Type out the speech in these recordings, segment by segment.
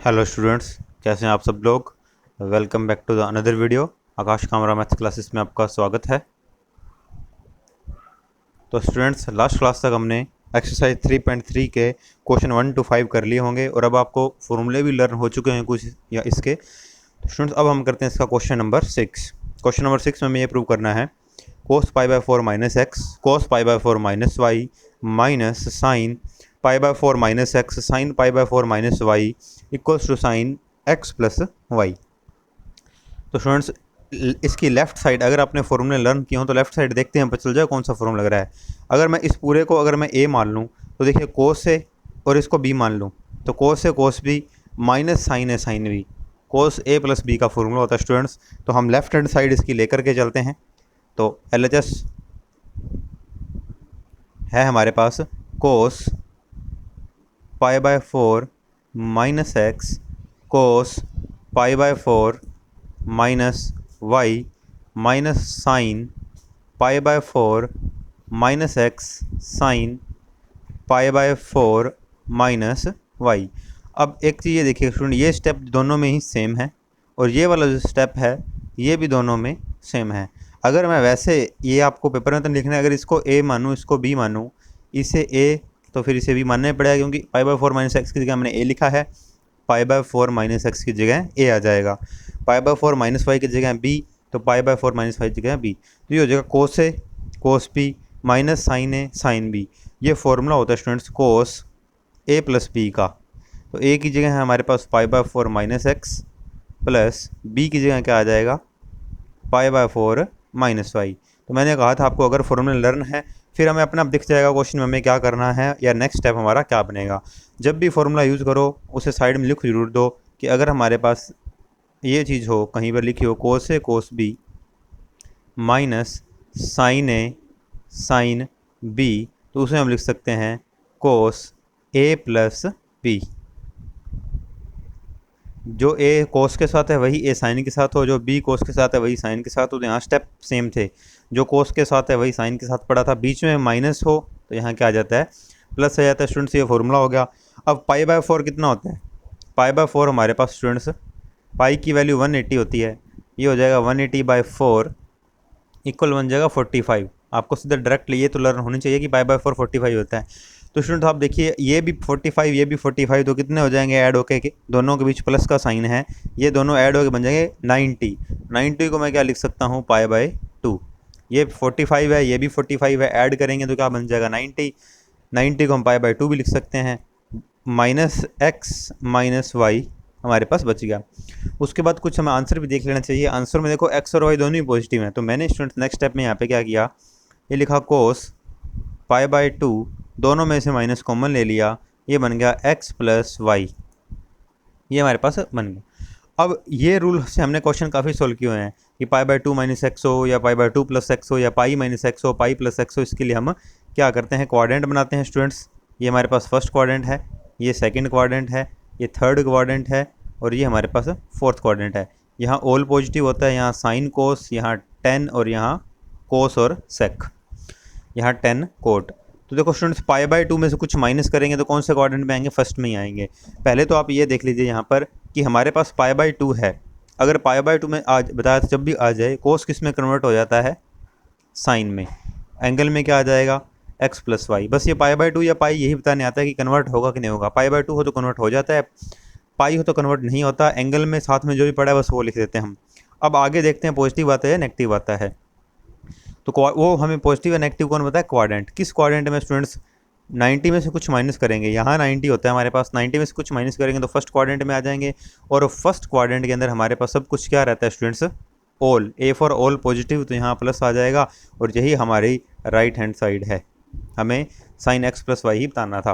Hello students, कैसे हैं आप सब लोग। Welcome back to the another video. Aakash Kamra maths classes में आपका स्वागत है। तो स्टूडेंट्स, लास्ट क्लास तक हमने एक्सरसाइज 3.3 के क्वेश्चन 1 to 5 कर लिए होंगे और अब आपको फॉर्मूले भी लर्न हो चुके हैं कुछ या इसके। तो स्टूडेंट्स, अब हम करते हैं इसका क्वेश्चन नंबर 6। क्वेश्चन नंबर 6 में हमें ये प्रूव करना है cos pi by 4 minus X cos pi by 4 minus Y minus sine pi by 4 minus x sine pi by 4 minus Y equals to sine X plus Y. तो students, इसकी left side अगर आपने फॉर्मूले learn किए हो तो left side देखते हैं, पता चल जाए कौन सा फॉर्मूला लग रहा है। अगर मैं इस पूरे को अगर मैं ए मान लूँ तो देखिए कोस है और इसको बी मान लूँ तो कोस है कोस बी माइनस साइन है sine B. Cos A plus B का फॉर्मूला होता है स्टूडेंट्स। तो हम लेफ्ट हैंड साइड इसकी लेकर के चलते हैं। तो LHS है हमारे पास cos pi by 4 minus x cos pi by 4 minus Y minus sine pi by 4 minus x sine pi by 4 minus y. अब एक चीज़ ये देखिए स्टूडेंट, ये स्टेप दोनों में ही सेम है और ये वाला जो स्टेप है ये भी दोनों में सेम है। अगर मैं वैसे ये आपको पेपर में तो लिखना है, अगर इसको ए मानूँ इसको बी मानूँ, इसे ए तो फिर इसे भी मानना ही पड़ेगा क्योंकि पाई बाय 4 माइनस एक्स की जगह हमने ए लिखा है, पाई बाय 4 माइनस एक्स की जगह ए आ जाएगा। पाई बाय 4 माइनस वाई की जगह बी तो पाई बाय 4 माइनस वाई की जगह बी। तो ये हो जाएगा cos A cos B minus sine A sine B. ये फॉर्मूला होता है students cos A plus B का। तो ए की जगह है हमारे पास pi by 4 minus x plus B की जगह क्या आ जाएगा पाई बाय 4 माइनस वाई। तो मैंने कहा था आपको अगर फॉर्मूला लर्न है फिर हमें अपना दिख जाएगा क्वेश्चन में हमें क्या करना है या नेक्स्ट स्टेप हमारा क्या बनेगा। जब भी फॉर्मूला यूज़ करो उसे साइड में लिख जरूर दो कि अगर हमारे पास ये चीज़ हो कहीं पर लिखी हो कोस A cos B minus sine A sine B तो उसे हम लिख सकते हैं कोस ए प्लस बी। जो ए कोस के साथ है वही ए साइन के साथ हो, जो बी कोस के साथ है वही साइन के साथ हो। तो यहाँ स्टेप सेम थे, जो कोस के साथ है वही साइन के साथ पड़ा था। बीच में माइनस हो तो यहाँ क्या आ जाता है प्लस आ जाता है स्टूडेंट्स। ये फॉर्मूला हो गया। अब पाई बाय 4 कितना होता है, पाई बाय 4 हमारे पास स्टूडेंट्स पाई की वैल्यू 180 होती है। ये हो जाएगा 180 बाई 4 इक्वल बन जाएगा 45। आपको सीधा डायरेक्ट ये तो लर्न होनी चाहिए कि पाई बाय 4 45 होता है। तो स्टूडेंट आप देखिए ये भी 45 ये भी 45 तो कितने हो जाएंगे ऐड होके के दोनों के बीच प्लस का साइन है, ये दोनों ऐड होके बन जाएंगे 90। 90 को मैं क्या लिख सकता हूँ पाई बाय 2। ये 45 है ये भी 45 है, ऐड करेंगे तो क्या बन जाएगा 90। 90 को हम पाई बाय 2 भी लिख सकते हैं। माइनस एक्स माइनस वाई हमारे पास बच गया। उसके बाद कुछ हमें आंसर भी देख लेना चाहिए। आंसर में देखो एक्स और वाई दोनों ही पॉजिटिव हैं। तो मैंने स्टूडेंट्स नेक्स्ट स्टेप में यहाँ पे क्या किया, ये लिखा कोस पाई बाय 2 दोनों में से माइनस कॉमन ले लिया, ये बन गया एक्स प्लस वाई। ये हमारे पास बन गया। अब ये रूल से हमने क्वेश्चन काफ़ी सोल्व किए हुए हैं कि पाई बाय 2 माइनस एक्स हो या पाई बाय 2 प्लस एक्स हो या पाई माइनस एक्स हो पाई प्लस एक्स हो। इसके लिए हम क्या करते हैं क्वाड्रेंट बनाते हैं स्टूडेंट्स। ये हमारे पास फर्स्ट क्वाड्रेंट है, ये सेकेंड क्वाड्रेंट है, ये थर्ड क्वाड्रेंट है और ये हमारे पास फोर्थ क्वाड्रेंट है। यहाँ ऑल पॉजिटिव होता है, यहाँ साइन कोस, यहाँ टेन और यहाँ कोस और सेक, यहाँ 10 कोट। तो देखो स्टूडेंट्स पाई बाय 2 में से कुछ माइनस करेंगे तो कौन से क्वाड्रेंट में आएंगे, फर्स्ट में ही आएंगे। पहले तो आप ये देख लीजिए यहाँ पर कि हमारे पास पाई बाय 2 है। अगर पाई बाय 2 में आज बताया था जब भी आ जाए कोस किस में कन्वर्ट हो जाता है साइन में। एंगल में क्या आ जाएगा एक्स प्लस वाई। बस ये पाई बाय 2 या पाई यही बताने आता है कि कन्वर्ट होगा कि नहीं होगा। पाई बाय 2 हो तो कन्वर्ट हो जाता है, पाई हो तो कन्वर्ट नहीं होता। एंगल में साथ में जो भी पड़ा है बस वो लिख देते हैं हम। अब आगे देखते हैं पॉजिटिव आता है या नेगेटिव आता है। तो वो हमें पॉजिटिव या नेगेटिव कौन बताया, क्वाड्रेंट। किस क्वाड्रेंट में स्टूडेंट्स 90 में से कुछ माइनस करेंगे, यहाँ 90 होता है हमारे पास, 90 में से कुछ माइनस करेंगे तो फर्स्ट क्वाड्रेंट में आ जाएंगे। और फर्स्ट क्वाड्रेंट के अंदर हमारे पास सब कुछ क्या रहता है students, all, A for all positive, तो यहाँ प्लस आ जाएगा और यही हमारी राइट हैंड साइड है। हमें sign X plus why he बताना था।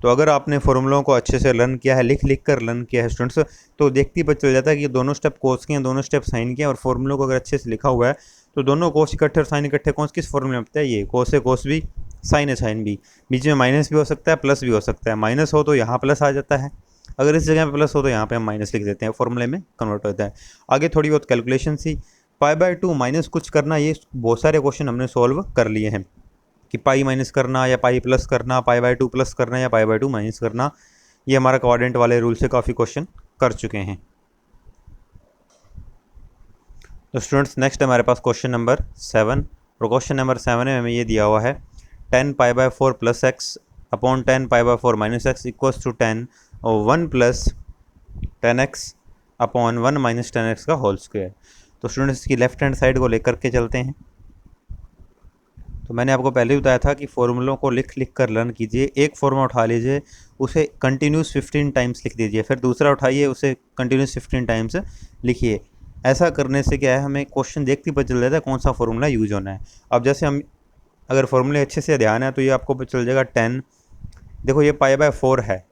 तो अगर आपने फॉर्मूलों को अच्छे से लर्न किया है, लिख लिख कर लर्न किया है स्टूडेंट्स, तो देखते ही पता चल जाता है कि दोनों स्टेप कोस के हैं दोनों स्टेप साइन के हैं। और फॉर्मूलों को अगर अच्छे से लिखा हुआ है तो दोनों कोस इकट्ठे और साइन इकट्ठे कौन किस फॉर्मूले में होता है, ये कोस है कोस भी साइन है साइन भी। बीच में माइनस भी हो सकता है प्लस भी हो सकता है। माइनस हो तो यहाँ प्लस आ जाता है, अगर इस जगह पे प्लस हो तो यहाँ पे हम माइनस लिख देते हैं, फॉर्मूले में कन्वर्ट होता है। आगे थोड़ी बहुत कैलकुलेशन सी, पाई बाय 2 माइनस कुछ करना, ये बहुत सारे क्वेश्चन हमने सॉल्व कर लिए हैं कि पाई माइनस करना या पाई प्लस करना, पाई बाय 2 प्लस करना या पाई बाय 2 माइनस करना। ये हमारा क्वाड्रेंट वाले रूल से काफ़ी क्वेश्चन कर चुके हैं। तो स्टूडेंट्स नेक्स्ट हमारे पास क्वेश्चन नंबर 7, और क्वेश्चन नंबर 7 में हमें ये दिया हुआ है 10π/4 plus x upon 10π/4 minus x equals to 10 और 1 plus 10x upon 1 minus 10x का होल स्क्वायर। तो स्टूडेंट्स इसकी लेफ्ट हैंड साइड को लेकर के चलते हैं। तो मैंने आपको पहले ही बताया था कि फॉर्मूलों को लिख कर लर्न कीजिए। एक फॉर्मूला उठा लीजिए, उसे कंटिन्यूस 15 टाइम्स लिख दीजिए, फिर दूसरा उठाइए, उसे कंटिन्यूस 15 टाइम्स लिखिए। ऐसा करने से क्या है, हमें क्वेश्चन देखते ही पता चल जाता है कौन सा फॉर्मूला यूज होना है। अब जैसे हम अगर फॉर्मूले अच्छे से ध्यान है तो ये आपको पता चल जाएगा 10, देखो ये π/4 है।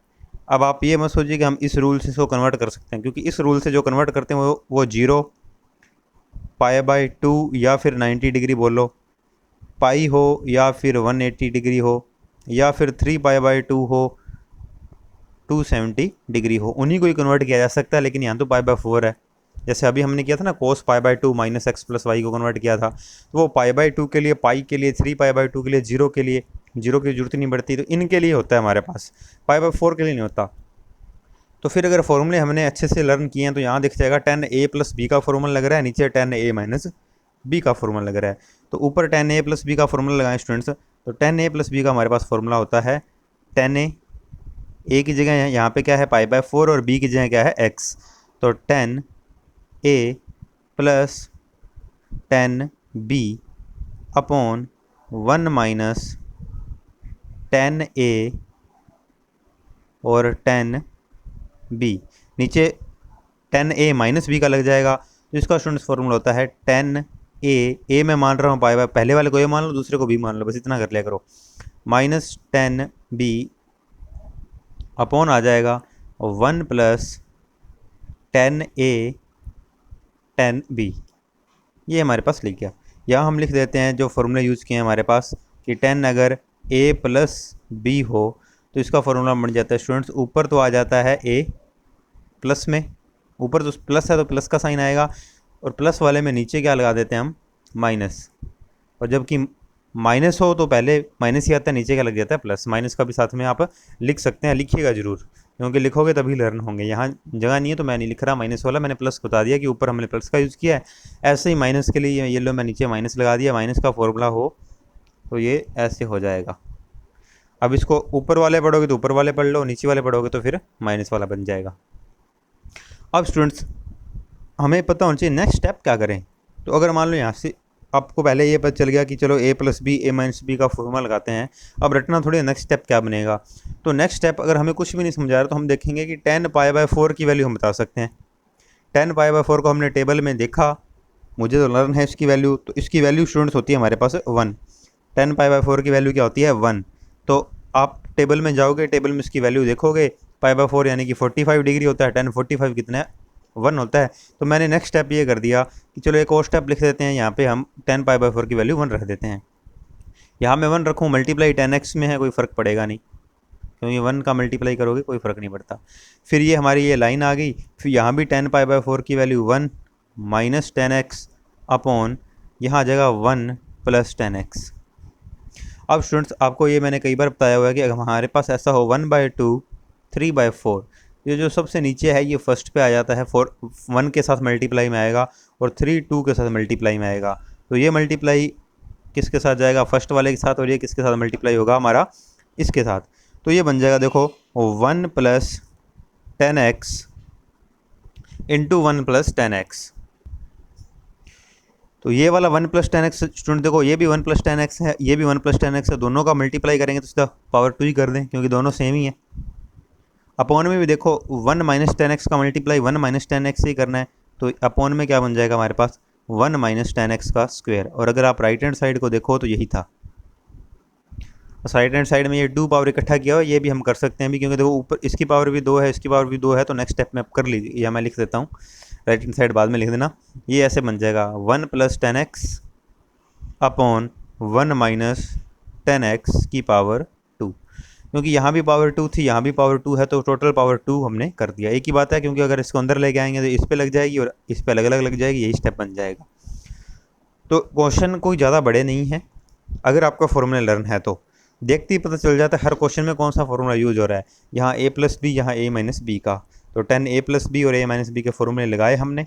अब आप ये मत सोचिए कि हम इस रूल से इसको कन्वर्ट कर सकते हैं, क्योंकि इस रूल से जो कन्वर्ट करते हैं वो 0, π/2 या फिर 90 डिग्री बोलो, पाई हो या फिर 180 डिग्री हो या फिर 3π/2 हो, 270 डिग्री हो, उन्हीं को ही कन्वर्ट किया जा सकता है। लेकिन यहाँ तो π/4 है। जैसे अभी हमने किया था ना cos π/2 minus x plus y को कन्वर्ट किया था, तो वो π/2 के लिए, पाई के लिए, 3π/2 के लिए, 0 के लिए, 0 की जरूरत नहीं पड़ती, तो इनके लिए होता है हमारे पास, π/4 के लिए नहीं होता। तो फिर अगर फॉर्मूले हमने अच्छे से लर्न किए हैं तो यहाँ दिख जाएगा 10a प्लस बी का फॉर्मूला लग रहा है, नीचे 10a माइनस बी का फॉर्मूला लग रहा है। तो ऊपर 10a प्लस बी का फॉर्मूला लगाएं स्टूडेंट्स। तो 10a प्लस बी का हमारे पास फॉर्मूला होता है 10a, a की जगह यहाँ पे क्या है π/4 और b की जगह क्या है x। तो 10a plus 10b upon 1 minus 10a और 10b, नीचे 10a माइनस बी का लग जाएगा। तो इसका स्टूडेंट्स फॉर्मूला होता है 10a में मान रहा हूँ पहले वाले को ए मान लो, दूसरे को बी मान लो, बस इतना कर लिया करो, माइनस 10b अपॉन आ जाएगा 1 प्लस 10a 10b। ये हमारे पास लिख गया। यहाँ हम लिख देते हैं जो फॉर्मूला यूज़ किए हैं हमारे पास कि 10 अगर a प्लस बी हो तो इसका फॉर्मूला बन जाता है स्टूडेंट्स, ऊपर तो आ जाता है a प्लस में, ऊपर तो प्लस है तो प्लस का साइन आएगा, और प्लस वाले में नीचे क्या लगा देते हैं हम माइनस, और जबकि माइनस हो तो पहले माइनस ही आता है, नीचे क्या लग जाता है प्लस। माइनस का भी साथ में आप लिख सकते हैं, लिखिएगा ज़रूर, क्योंकि लिखोगे तभी लर्न होंगे। यहाँ जगह नहीं है तो मैं नहीं लिख रहा माइनस वाला, मैंने प्लस बता दिया कि ऊपर हमने प्लस का यूज़ किया है। ऐसे ही माइनस के लिए ये लो मैं नीचे माइनस लगा दिया, माइनस का फॉर्मूला हो तो ये ऐसे हो जाएगा। अब इसको ऊपर वाले पढ़ोगे तो ऊपर वाले पढ़ लो, नीचे वाले पढ़ोगे तो फिर माइनस वाला बन जाएगा। अब स्टूडेंट्स हमें पता होना चाहिए नेक्स्ट स्टेप क्या करें। तो अगर मान लो यहाँ से आपको पहले ये पता चल गया कि चलो a plus B a minus B का फॉर्मूला लगाते हैं, अब रटना थोड़ी नेक्स्ट स्टेप क्या बनेगा। तो नेक्स्ट स्टेप अगर हमें कुछ भी नहीं समझा रहा तो हम देखेंगे कि 10π/4 की वैल्यू हम बता सकते हैं। 10π/4 को हमने टेबल में देखा, मुझे तो लर्न है इसकी वैल्यू, तो इसकी वैल्यू स्टूडेंट्स होती है हमारे पास 1। 10π/4 की वैल्यू क्या होती है 1। तो आप टेबल में जाओगे, टेबल में इसकी वैल्यू देखोगे, π/4 यानी कि 45 डिग्री होता है, 10/45 कितना है 1 होता है। तो मैंने नेक्स्ट स्टेप ये कर दिया कि चलो एक और स्टेप लिख देते हैं, यहाँ पे हम 10π/4 की वैल्यू 1 रख देते हैं। यहाँ मैं 1 रखूँ, मल्टीप्लाई 10x में है, कोई फ़र्क पड़ेगा नहीं, क्योंकि 1 का मल्टीप्लाई करोगे कोई फ़र्क नहीं पड़ता। फिर ये हमारी ये लाइन आ गई, फिर यहाँ भी 10π/4 की वैल्यू 1 माइनस 10x अपॉन यहाँ आ जाएगा 1 प्लस 10x। अब स्टूडेंट्स आपको ये मैंने कई बार बताया हुआ है कि अगर हमारे पास ऐसा हो 1/2 3/4, ये जो सबसे नीचे है ये फर्स्ट पे आ जाता है, 1 के साथ मल्टीप्लाई में आएगा और 3 2 के साथ मल्टीप्लाई में आएगा। तो ये मल्टीप्लाई किसके साथ जाएगा, फर्स्ट वाले के साथ, और ये किसके साथ मल्टीप्लाई होगा हमारा इसके साथ। तो ये बन जाएगा देखो 1 plus 10x into 1 plus 10x। तो ये वाला 1 प्लस 10x स्टूडेंट देखो, ये भी 1 प्लस 10x है, ये भी 1 प्लस 10x है, दोनों का मल्टीप्लाई करेंगे तो सीधा पावर 2 ही कर दें, क्योंकि दोनों सेम ही है। अपॉन में भी देखो 1 माइनस 10x का मल्टीप्लाई 1 माइनस 10x ही करना है, तो अपॉन में क्या बन जाएगा हमारे पास 1 माइनस 10x का स्क्वायर। और अगर आप राइट हैंड साइड को देखो तो यही था, राइट हैंड साइड में ये 2 पावर इकट्ठा किया हुआ, ये भी हम कर सकते हैं भी, क्योंकि देखो ऊपर इसकी पावर भी 2 है, इसकी पावर भी 2 है, तो नेक्स्ट स्टेप में आप कर लीजिए, या मैं लिख देता हूँ, राइट हैंड साइड बाद में लिख देना। ये ऐसे बन जाएगा 1 plus 10x upon 1 minus 10x की पावर 2, क्योंकि यहाँ भी पावर 2 थी, यहाँ भी पावर 2 है, तो टोटल पावर 2 हमने कर दिया। एक ही बात है, क्योंकि अगर इसको अंदर लेके आएंगे तो इस पे लग जाएगी और इस पे अलग अलग लग जाएगी, यही स्टेप बन जाएगा। तो क्वेश्चन कोई ज़्यादा बड़े नहीं है, अगर आपका फॉर्मूला लर्न है तो देखते ही पता चल जाता है हर क्वेश्चन में कौन सा फॉर्मूला यूज हो रहा है। यहाँ a प्लस बी, यहाँ a माइनस बी का, तो tan a प्लस बी और a माइनस बी के फॉर्मूले लगाए हमने।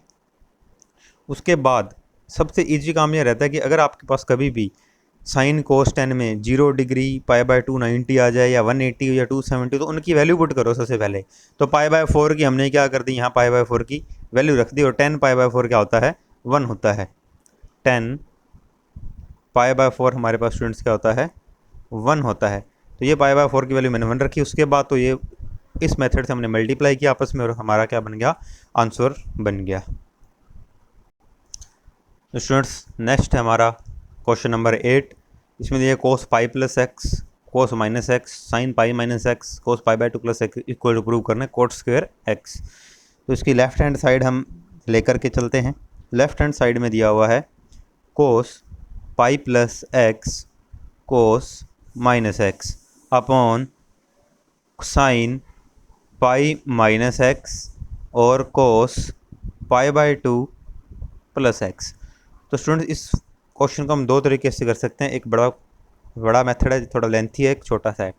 उसके बाद सबसे ईजी काम यह रहता है कि अगर आपके पास कभी भी साइन कोस 10 में 0 डिग्री π/2 90 आ जाए या 180 या 270, तो उनकी वैल्यू पुट करो सबसे पहले। तो π/4 की हमने क्या कर दी, यहाँ π/4 की वैल्यू रख दी, और 10 π/4 क्या होता है, 1 होता है। 10 π/4 हमारे पास स्टूडेंट्स क्या होता है, 1 होता है। तो ये π/4 की वैल्यू मैंने 1 रखी। उसके बाद तो ये इस मेथड से हमने मल्टीप्लाई किया आपस में और हमारा क्या बन गया, आंसर बन गया। तो स्टूडेंट्स नेक्स्ट है हमारा क्वेश्चन नंबर 8। इसमें दिया cos pi plus x, cos minus x, sine pi minus x, cos π/2 plus x equal to prove करना है कोट स्क्वायर एक्स। तो इसकी लेफ्ट हैंड साइड हम लेकर के चलते हैं। लेफ्ट हैंड साइड में दिया हुआ है cos pi plus x cos minus x upon sine pi minus x और कोस π/2 प्लस एक्स। तो स्टूडेंट इस क्वेश्चन को हम दो तरीके से कर सकते हैं। एक बड़ा मेथड है, थोड़ा लेंथी है, एक छोटा सा है।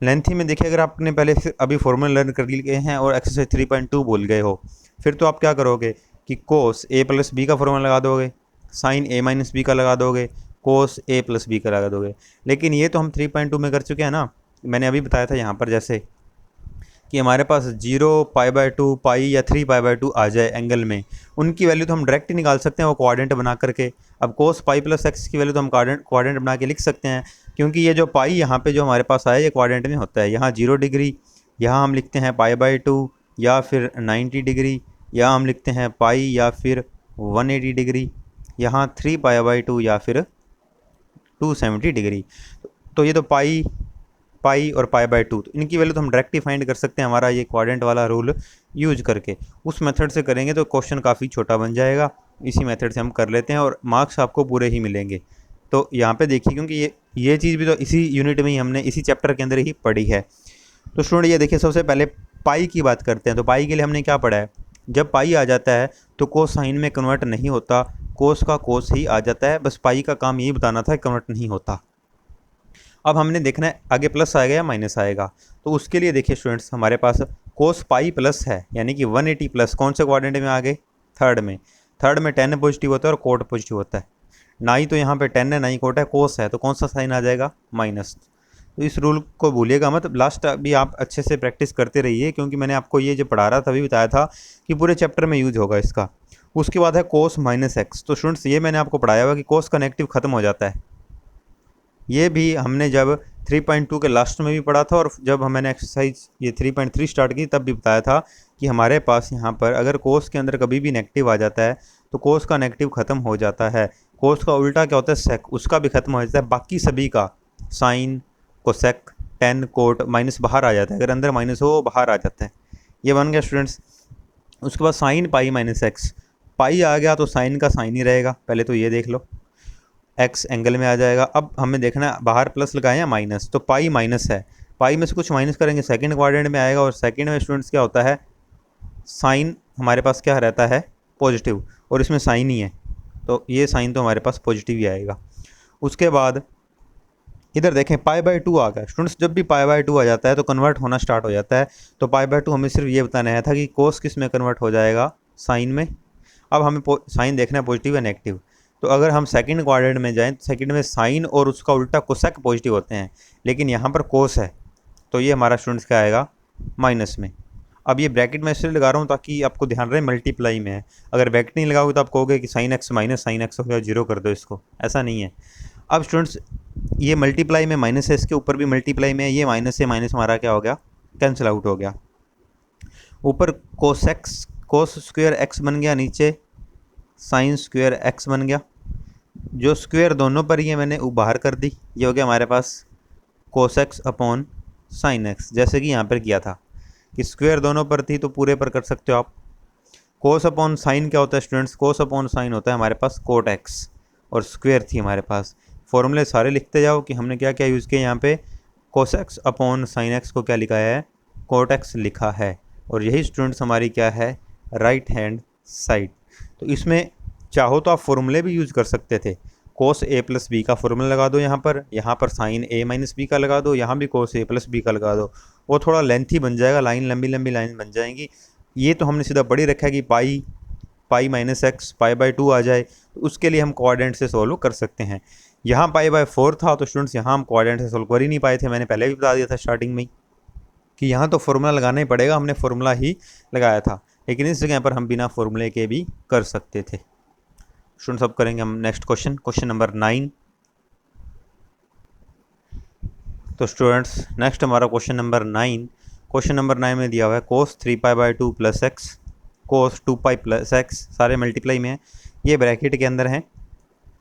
लेंथी में देखिए, अगर आपने पहले अभी फॉर्मूला लर्न कर लिए हैं और एक्सरसाइज 3.2 भूल गए हो, फिर तो आप क्या करोगे कि कोस a प्लस बी का फॉर्मूला लगा दोगे, साइन a माइनस बी का लगा दोगे, कोस a प्लस बी का लगा दोगे। लेकिन ये तो हम 3.2 में कर चुके हैं ना। मैंने अभी बताया था यहाँ पर जैसे कि हमारे पास 0 π/2 पाई या 3 π/2 आ जाए एंगल में, उनकी वैल्यू तो हम डायरेक्ट ही निकाल सकते हैं वो क्वाड्रेंट बना करके। अब कोस पाई प्लस एक्स की वैल्यू तो हम क्वाड्रेंट बना के लिख सकते हैं, क्योंकि ये जो पाई यहाँ पे जो हमारे पास आया ये क्वाड्रेंट में होता है। यहाँ 0 डिग्री, यहाँ हम लिखते हैं π/2 या फिर 90 डिग्री, यहाँ हम लिखते हैं पाई या फिर 180 डिग्री, यहाँ 3 π/2 या फिर 270 डिग्री। तो ये तो पाई और π/2, तो इनकी वैल्यू तो हम डायरेक्ट ही फाइंड कर सकते हैं हमारा ये क्वाड्रेंट वाला रूल यूज करके। उस मेथड से करेंगे तो क्वेश्चन काफ़ी छोटा बन जाएगा। इसी मेथड से हम कर लेते हैं और मार्क्स आपको पूरे ही मिलेंगे। तो यहाँ पे देखिए, क्योंकि ये चीज़ भी तो इसी यूनिट में ही हमने इसी चैप्टर के अंदर ही पढ़ी है। तो स्टूडेंट ये देखिए, सबसे पहले पाई की बात करते हैं। तो पाई के लिए हमने क्या पढ़ा है, जब पाई आ जाता है तो कोस साइन में कन्वर्ट नहीं होता, कोस का कोस ही आ जाता है। बस पाई का काम यही बताना था, कन्वर्ट नहीं होता। अब हमने देखना है आगे प्लस आएगा या माइनस आएगा। तो उसके लिए देखिए स्टूडेंट्स, हमारे पास कोस पाई प्लस है, यानी कि 180 प्लस कौन से क्वाड्रेंट में आ गए, थर्ड में। थर्ड में 10 पॉजिटिव होता है और कोट पॉजिटिव होता है। ना ही तो यहाँ पे 10 है ना ही कोट है, कोस है, तो कौन सा साइन आ जाएगा, माइनस। तो इस रूल को भूलिएगा मत। लास्ट अभी आप अच्छे से प्रैक्टिस करते रहिए, क्योंकि मैंने आपको ये जो पढ़ा रहा था अभी बताया था कि पूरे चैप्टर में यूज होगा इसका। उसके बाद है कोस माइनस एक्स। तो स्टूडेंट्स ये मैंने आपको पढ़ाया हुआ कि कोस का नेगेटिव खत्म हो जाता है। ये भी हमने जब 3.2 के लास्ट में भी पढ़ा था, और जब मैंने एक्सरसाइज ये 3.3 स्टार्ट की तब भी बताया था कि हमारे पास यहाँ पर अगर कोस के अंदर कभी भी नेगेटिव आ जाता है तो कोस का नेगेटिव ख़त्म हो जाता है। कोस का उल्टा क्या होता है, सेक, उसका भी ख़त्म हो जाता है। बाकी सभी का sine, cosec, tan, cot, minus बाहर आ जाता है। अगर अंदर माइनस हो बाहर आ जाता है। ये बन गया स्टूडेंट्स। उसके बाद साइन पाई माइनस एक्स। पाई आ गया तो साइन का साइन ही रहेगा, पहले तो ये देख लो। एक्स एंगल में आ जाएगा। अब हमें देखना है बाहर प्लस लगाए या माइनस। तो पाई माइनस है, पाई में से कुछ माइनस करेंगे सेकंड क्वाड्रेंट में आएगा, और सेकंड में स्टूडेंट्स क्या होता है, साइन हमारे पास क्या रहता है, पॉजिटिव, और इसमें साइन ही है तो ये साइन तो हमारे पास पॉजिटिव ही आएगा। उसके बाद इधर देखें π/2 आ गया स्टूडेंट्स। जब भी π/2 आ जाता है तो कन्वर्ट होना स्टार्ट हो जाता है। तो π/2 हमें सिर्फ ये बताना है था कि कोस किस में कन्वर्ट हो जाएगा, साइन में। अब हमें साइन देखना है पॉजिटिव या नेगेटिव। तो अगर हम सेकंड क्वाड्रेंट में जाएं तो सेकंड में साइन और उसका उल्टा कोसेक पॉजिटिव होते हैं, लेकिन यहाँ पर कोस है तो ये हमारा स्टूडेंट्स क्या आएगा, माइनस में। अब ये ब्रैकेट में इसलिए लगा रहा हूँ ताकि आपको ध्यान रहे मल्टीप्लाई में है। अगर ब्रैकेट नहीं लगाओगे तो आप कहोगे कि sine x minus sine x हो गया, जीरो कर दो इसको, ऐसा नहीं है। अब स्टूडेंट्स ये मल्टीप्लाई में माइनस है, इसके ऊपर भी मल्टीप्लाई में है, ये माइनस से माइनस हमारा क्या हो गया, कैंसिल आउट हो गया। ऊपर कोसेक्स कोस स्क्वायर एक्स बन गया, नीचे साइन स्क्वायर एक्स बन गया। जो स्क्वायर दोनों पर ही है मैंने वो बाहर कर दी, ये हो गया हमारे पास cos x upon sine x. जैसे कि यहाँ पर किया था कि स्क्वायर दोनों पर थी तो पूरे पर कर सकते हो आप। कोस अपॉन साइन क्या होता है स्टूडेंट्स, कोस अपॉन साइन होता है हमारे पास कोट एक्स, और स्क्वायर थी हमारे पास। फॉर्मूले सारे लिखते जाओ कि हमने क्या क्या यूज़ किया। यहाँ पे कोस एक्स अपॉन साइन एक्स को क्या लिखा है, कोट एक्स लिखा है, और यही स्टूडेंट्स हमारी क्या है, राइट हैंड साइड। तो इसमें चाहो तो आप फॉर्मूले भी यूज़ कर सकते थे, कोस ए प्लस बी का फॉर्मूला लगा दो यहाँ पर साइन ए माइनस बी का लगा दो, यहाँ भी कोस ए प्लस बी का लगा दो। वो थोड़ा लेंथी बन जाएगा, लाइन लंबी लंबी लाइन बन जाएंगी। ये तो हमने सीधा पढ़ ही रखा है कि पाई माइनस एक्स पाई बाई 2 आ जाए, तो उसके लिए हम कोऑर्डिनेट से सॉल्व कर सकते हैं। यहाँ पाई बाय 4 था, तो स्टूडेंट्स यहाँ हम कोऑर्डिनेट से सॉल्व कर ही नहीं पाए थे। मैंने पहले भी बता दिया था स्टार्टिंग में ही कि यहाँ तो फॉर्मूला लगाना ही पड़ेगा, हमने फॉर्मूला ही लगाया था, लेकिन इस जगह पर हम बिना फॉर्मूले के भी कर सकते थे। स्टूडेंट्स अब करेंगे हम नेक्स्ट क्वेश्चन नंबर 9। तो स्टूडेंट्स नेक्स्ट हमारा क्वेश्चन नंबर 9 में दिया हुआ है cos 3π/2 plus x cos 2π plus x, सारे मल्टीप्लाई में है, ये ब्रैकेट के अंदर है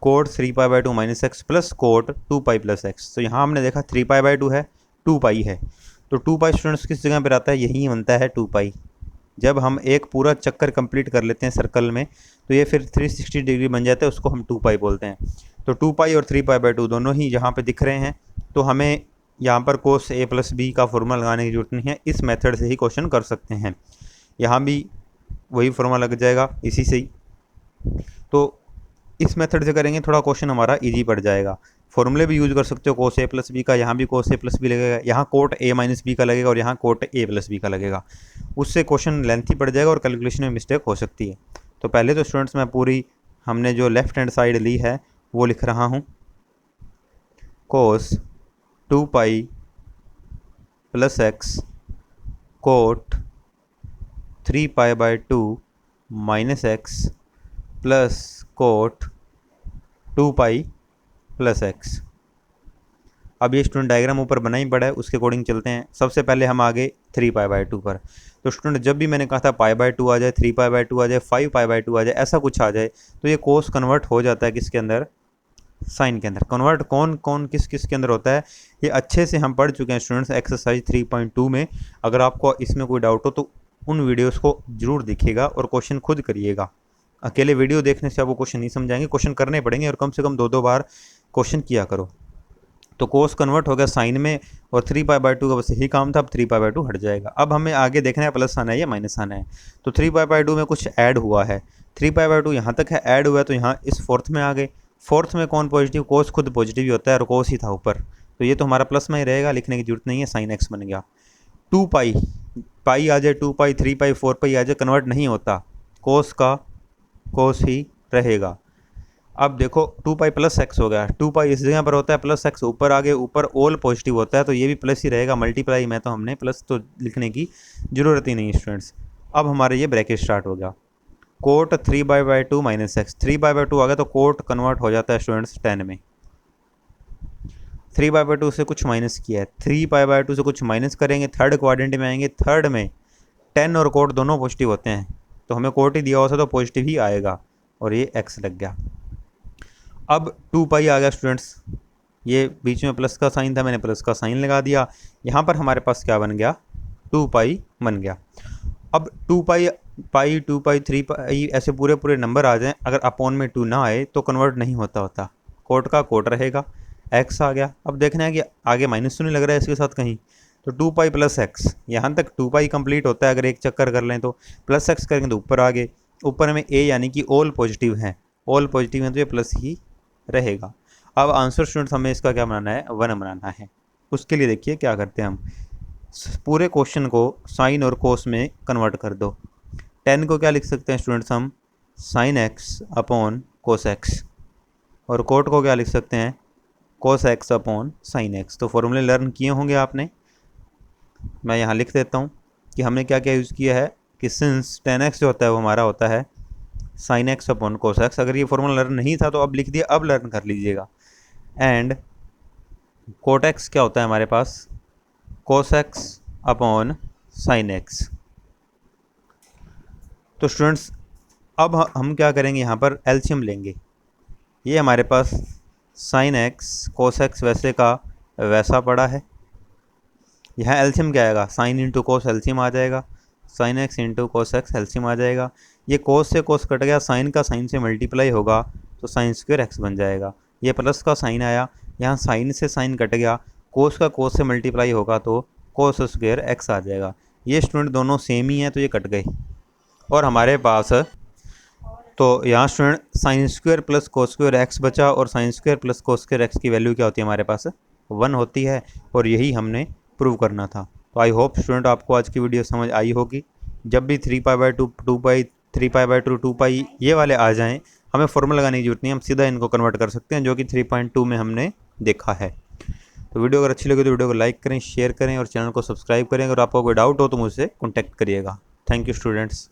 cot 3π/2 minus x plus cot 2π plus x. तो यहाँ हमने देखा 3π/2 है, 2π है, तो 2π स्टूडेंट्स किस जगह पर आता है, यही बनता है 2π। जब हम एक पूरा चक्कर कंप्लीट कर लेते हैं सर्कल में, तो ये फिर 360 डिग्री बन जाता है, उसको हम 2π बोलते हैं। तो 2π और 3π/2 दोनों ही यहाँ पे दिख रहे हैं, तो हमें यहाँ पर कोस ए प्लस बी का फॉर्मूला लगाने की जरूरत नहीं है, इस मेथड से ही क्वेश्चन कर सकते हैं। यहाँ भी वही फॉर्मूला लग जाएगा इसी से ही, तो इस मेथड से करेंगे थोड़ा क्वेश्चन हमारा इजी पड़ जाएगा। फॉर्मूले भी यूज़ कर सकते हो कोस ए प्लस बी का, यहाँ भी कोस ए प्लस बी लगेगा, यहाँ कोट ए माइनस बी का लगेगा और यहाँ कोट ए प्लस बी का लगेगा, उससे क्वेश्चन लेंथी पड़ जाएगा और कैलकुलेशन में मिस्टेक हो सकती है। तो पहले तो स्टूडेंट्स मैं पूरी हमने जो लेफ्ट हैंड साइड ली है वो लिख रहा हूँ, cos 2π plus x cot 3π/2 minus x plus cot 2π plus x. अब ये स्टूडेंट डायग्राम ऊपर बना ही पड़ा है, उसके अकॉर्डिंग चलते हैं। सबसे पहले हम आगे 3π/2 पर। तो स्टूडेंट जब भी मैंने कहा था π/2 आ जाए, 3π/2 आ जाए, 5π/2 आ जाए, ऐसा कुछ आ जाए, तो ये कोस कन्वर्ट हो जाता है किसके अंदर, साइन के अंदर। कन्वर्ट कौन कौन किस किस के अंदर होता है, ये अच्छे से हम पढ़ चुके हैं स्टूडेंट्स एक्सरसाइज 3.2 में। अगर आपको इसमें कोई डाउट हो तो उन वीडियोस को जरूर देखिएगा और क्वेश्चन खुद करिएगा। अकेले वीडियो देखने से आपको क्वेश्चन नहीं समझाएंगे, क्वेश्चन करने पड़ेंगे और कम से कम 2-2 बार क्वेश्चन किया करो। तो कोस कन्वर्ट हो गया साइन में और 3π/2 का बस यही काम था, अब 3π/2 हट जाएगा। अब हमें आगे देखना है प्लस आना है या माइनस आना है। तो 3π/2 में कुछ ऐड हुआ है, 3π/2 यहाँ तक है, ऐड हुआ है, तो यहाँ इस फोर्थ में आ गए। फोर्थ में कौन पॉजिटिव, कोस खुद पॉजिटिव ही होता है और कोस ही था ऊपर, तो ये तो हमारा प्लस में ही रहेगा, लिखने की जरूरत नहीं है, साइन एक्स बन गया। 2π पाई आ जाए, 2π 3π 4π आ जाए, कन्वर्ट नहीं होता, कोस का कोस ही रहेगा। अब देखो 2π प्लस एक्स हो गया, 2π इस जगह पर होता है, प्लस एक्स ऊपर आगे, ऊपर ऑल पॉजिटिव होता है, तो ये भी प्लस ही रहेगा, मल्टीप्लाई में तो हमने प्लस तो लिखने की ज़रूरत ही नहीं स्टूडेंट्स। अब हमारे ये ब्रैकेट स्टार्ट हो गया, कोट 3π/2 माइनस एक्स, 3π/2 आ गया तो कोट कन्वर्ट हो जाता है स्टूडेंट्स 10 में। 3π/2 से कुछ माइनस किया है, 3π/2 से कुछ माइनस करेंगे, थर्ड क्वाड्रेंट में आएंगे, थर्ड में 10 और कोट दोनों पॉजिटिव होते हैं, तो हमें कोट ही दिया होता तो पॉजिटिव ही आएगा, और ये एक्स लग गया। अब 2π आ गया स्टूडेंट्स, ये बीच में प्लस का साइन था, मैंने प्लस का साइन लगा दिया, यहाँ पर हमारे पास क्या बन गया, 2π बन गया। अब 2π 2π 3π ऐसे पूरे पूरे नंबर आ जाएं, अगर अपॉन में 2 ना आए तो कन्वर्ट नहीं होता, कोट का कोट रहेगा, एक्स आ गया। अब देखना है कि आगे माइनस तो नहीं लग रहा है इसके साथ कहीं, तो 2π प्लस एक्स, यहाँ तक 2π कंप्लीट होता है, अगर एक चक्कर कर लें तो प्लस एक्स करेंगे तो ऊपर आगे, ऊपर में ए यानी कि ऑल पॉजिटिव हैं, ऑल पॉजिटिव हैं तो ये प्लस ही रहेगा। अब आंसर स्टूडेंट्स हमें इसका क्या बनाना है, 1 बनाना है। उसके लिए देखिए क्या करते हैं हम, पूरे क्वेश्चन को साइन और कोस में कन्वर्ट कर दो। 10 को क्या लिख सकते हैं स्टूडेंट्स हम, sine x upon cos x, और कोट को क्या लिख सकते हैं, कोस एक्स अपॉन साइन एक्स। तो फॉर्मूले लर्न किए होंगे आपने, मैं यहाँ लिख देता हूँ कि हमने क्या क्या यूज़ किया है कि सिंस 10x जो होता है वो हमारा होता है sine x upon cos x. अगर ये फॉर्मूला लर्न नहीं था तो अब लिख दिया, अब लर्न कर लीजिएगा। एंड कोट एक्स क्या होता है हमारे पास, cos x upon sine x. तो स्टूडेंट्स अब हम क्या करेंगे, यहाँ पर एलसीएम लेंगे। ये हमारे पास साइन एक्स कोस एक्स वैसे का वैसा पड़ा है, यहाँ एलसीएम क्या आएगा, साइन इंटू कोस एलसीएम आ जाएगा, sine x into cos x LCM आ जाएगा। ये कोस से कोस कट गया, साइन का साइन से मल्टीप्लाई होगा तो साइन स्क्वायर एक्स बन जाएगा। ये प्लस का साइन आया, यहाँ साइन से साइन कट गया, कोस का कोस से मल्टीप्लाई होगा तो कोस स्क्वायर एक्स आ जाएगा। ये स्टूडेंट दोनों सेम ही हैं तो ये कट गए, और हमारे पास तो यहाँ student sine square plus cos square x बचा, और sine square plus cos square x की वैल्यू क्या होती है हमारे पास 1 होती है, और यही हमने प्रूव करना था। तो आई होप स्टूडेंट आपको आज की वीडियो समझ आई होगी। जब भी 3π/2, 2π, 3π/2, 2π ये वाले आ जाएँ, हमें फॉर्मूला लगाने की जरूरत नहीं, हम सीधा इनको कन्वर्ट कर सकते हैं, जो कि 3.2 में हमने देखा है। तो वीडियो अगर अच्छी लगे तो वीडियो को लाइक करें, शेयर करें और चैनल को सब्सक्राइब करें। अगर आपको कोई डाउट हो तो मुझसे कॉन्टैक्ट करिएगा। Thank you students.